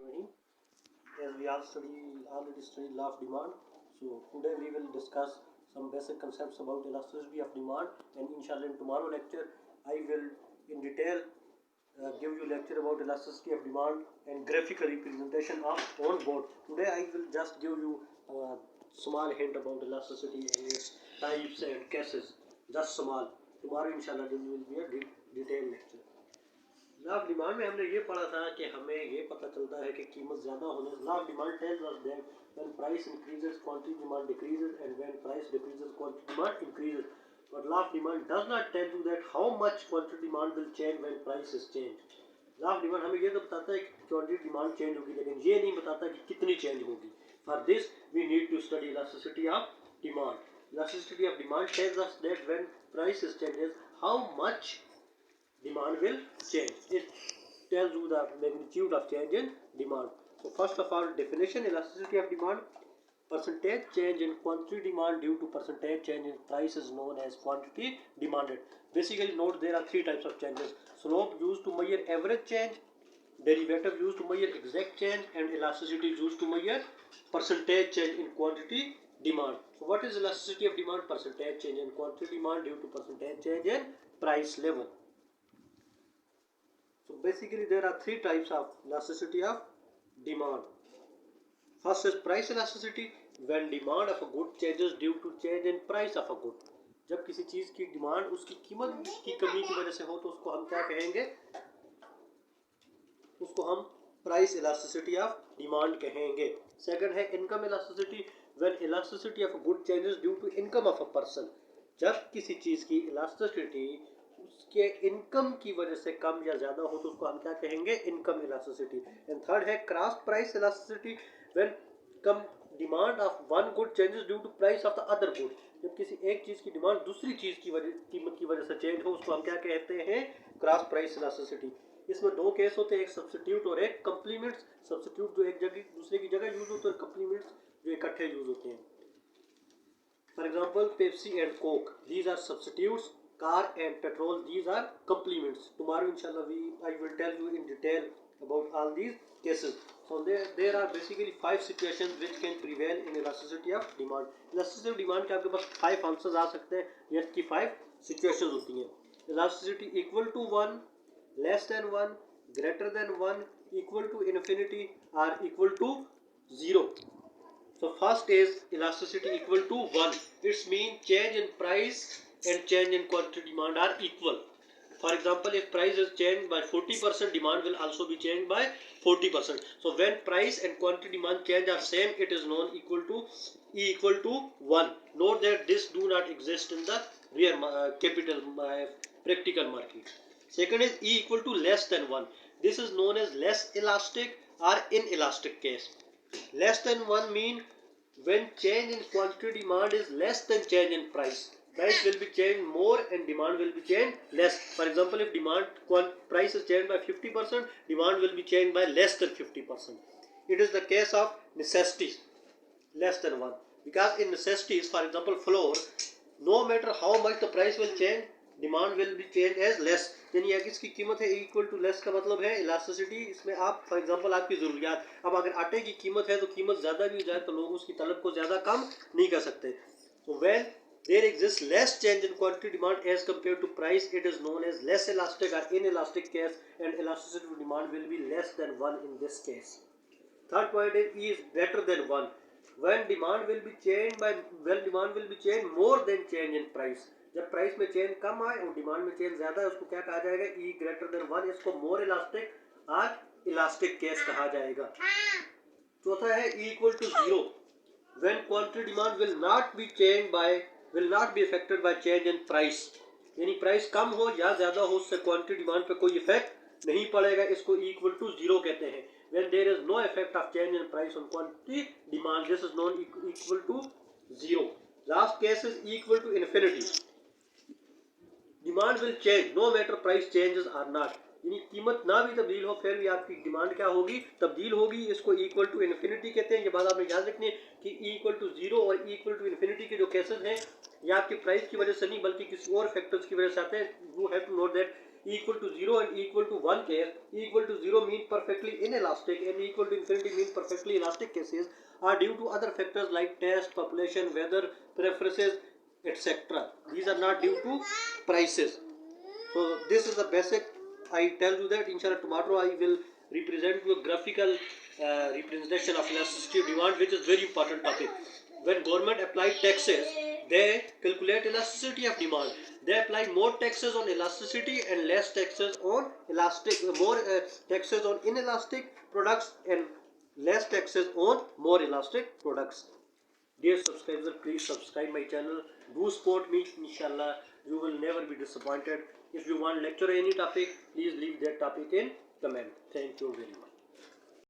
Rahim. As we already studied law of demand, so today we will discuss some basic concepts about elasticity of demand, and inshallah in tomorrow lecture I will in detail give you lecture about elasticity of demand and graphical representation of on board. Today I will just give you a small hint about elasticity and its types and cases, just small. Tomorrow inshallah there will be a detailed lecture. Law of demand में हमने ये पढ़ा था कि हमें ये पता चलता है कि कीमत ज़्यादा होने law of demand tells us that when price increases quantity demand decreases and when price decreases quantity demand increases but law of demand does not tell you that how much quantity demand will change when price is change. Law of demand हमें ये तो बताता है कि quantity demand change होगी, लेकिन ये नहीं बताता कि कितनी चेंज होगी. For this we need to study elasticity of demand. Elasticity of demand tells us that when prices changes, how much demand will change. It tells you the magnitude of change in demand. So first of all, definition: elasticity of demand, percentage change in quantity demand due to percentage change in price is known as quantity demanded. Basically note there are three types of changes: slope used to measure average change, derivative used to measure exact change, and elasticity used to measure percentage change in quantity demand. So what is elasticity of demand? Percentage change in quantity demand due to percentage change in price level. So basically there are three types of elasticity of demand. First is price elasticity, when demand of a good changes due to change in price of a good. जब किसी चीज की demand उसकी कीमत की कमी की वजह से हो तो उसको हम क्या कहेंगे? उसको हम प्राइस इलास्टिसिटी ऑफ डिमांड कहेंगे. सेकंड है income elasticity, when elasticity of good changes due to income of a person. जब किसी चीज की इलास्टिसिटी उसके इनकम की वजह से कम या ज्यादा हो तो उसको हम क्या कहेंगे? Income elasticity. एंड थर्ड है cross price elasticity, when come demand of one good changes due to price of the other good. जब किसी एक चीज की डिमांड दूसरी चीज की वजह कीमत की वजह से चेंज हो उसको हम क्या कहते हैं? Cross price elasticity. इसमें दो केस होते हैं, एक सब्स्टिट्यूट और एक कम्प्लीमेंट्स. सब्स्टिट्यूट जो एक जगह दूसरे की जगह यूज होते हैं, कम्प्लीमेंट्स जो इकट्ठे यूज होते हैं. For example Pepsi and Coke, these are substitutes. car and petrol, these are complements. Tomorrow inshallah I will tell you in detail about all these cases. So there are basically 5 situations which can prevail in elasticity of demand. Elasticity of demand के आपके पास 5 answers आ सकते हैं. ये की 5 situations होती हैं. elasticity equal to 1, less than 1, greater than 1, equal to infinity, or equal to 0. So first is elasticity equal to 1. It's mean change in price and change in quantity demand are equal. For example, if price is changed by 40%, demand will also be changed by 40%. So when price and quantity demand change are same, it is known equal to E equal to 1. Note that this do not exist in the real capital practical market. Second is E equal to less than 1. This is known as less elastic or inelastic case. Less than 1 mean when change in quantity demand is less than change in price. Price will be changed more and demand will be changed less. For example, if price is changed by 50%, demand will be changed by less than 50%. It is the case of necessities, less than 1. Because in necessities, for example flour, no matter how much the price will change, demand will be changed as less. यानी इसकी कीमत है equal to less का मतलब है elasticity. इसमें आप for example आपकी ज़रूरियात, अब अगर आटे की कीमत है तो कीमत ज़्यादा भी हो जाए तो लोग उसकी तलब को ज़्यादा कम नहीं कर सकते. So when there exists less change in quantity demand as compared to price, it is known as less elastic or inelastic case, and elasticity of demand will be less than 1 in this case. Third point is E is greater than 1. When demand will be changed more than change in price. जब price में change कम आए और demand में change ज्यादा है उसको क्या कहा जाएगा? E greater than 1. इसको मोर इलास्टिक और इलास्टिक केस कहा जाएगा. चौथा है E equal to 0. When quantity demand will not be affected by change in price. यानी प्राइस कम हो या ज्यादा हो उससे क्वांटिटी डिमांड पे कोई इफेक्ट नहीं पड़ेगा. इसको E equal to 0 कहते हैं. When there is no effect of change in price on quantity demand, this is known equal to 0. Last case is E equal to infinity. Demand will change no matter price changes or not. यानी कीमत ना भी तब्दील हो फिर भी आपकी demand क्या होगी? तब्दील होगी. इसको इक्वल टू इन्फिनिटी कहते हैं. ये बात आपने याद रखनी है कि इक्वल टू 0 और इक्वल टू इन्फिनिटी के जो केसेस हैं ये आपकी प्राइस की वजह से नहीं बल्कि किसी और फैक्टर्स की वजह से आते हैं. You have to note that equal to 0 and equal to 1 case, equal to 0 mean perfectly inelastic and equal to infinity mean perfectly elastic cases are due to other factors like taste, population, weather, preferences, etc. These are not due to prices. So this is the basic. I tell you that inshallah tomorrow I will represent you a graphical representation of elasticity of demand, which is very important topic. When government apply taxes, they calculate elasticity of demand. They apply more taxes on elasticity and less taxes on elastic, more taxes on inelastic products and less taxes on more elastic products. Dear subscribers, please subscribe my channel. Do support me, inshallah. You will never be disappointed. If you want lecture on any topic, please leave that topic in comment. Thank you very much.